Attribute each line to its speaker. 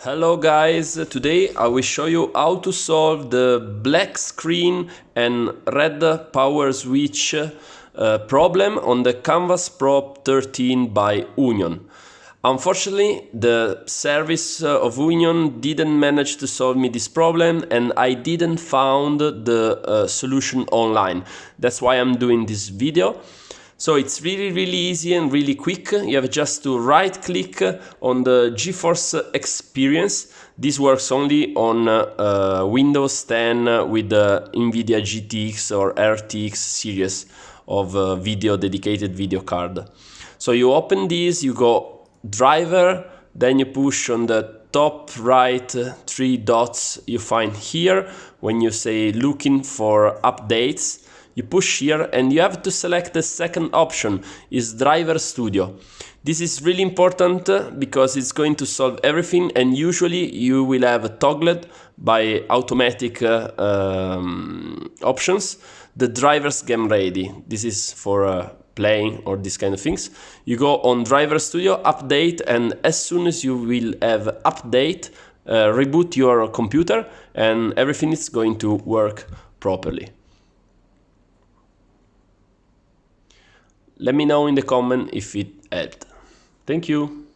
Speaker 1: Hello guys, today I will show you how to solve the black screen and red power switch problem on the Canvas Pro 13 by Union. Unfortunately, the service of Union didn't manage to solve me this problem and I didn't found the solution online. That's why I'm doing this video. So it's really easy and really quick. You have just to right click on the GeForce Experience. This works only on Windows 10 with the NVIDIA GTX or RTX series of dedicated video card. So you open this, you go driver, then you push on the top right three dots you find here. When you say looking for updates, you push here and you have to select the second option, is Driver Studio. This is really important because it's going to solve everything, and usually you will have toggled by automatic options the driver's game ready. This is for playing or this kind of things. You go on Driver Studio, update, and as soon as you will have update, reboot your computer and everything is going to work properly. Let me know in the comment if it helped. Thank you.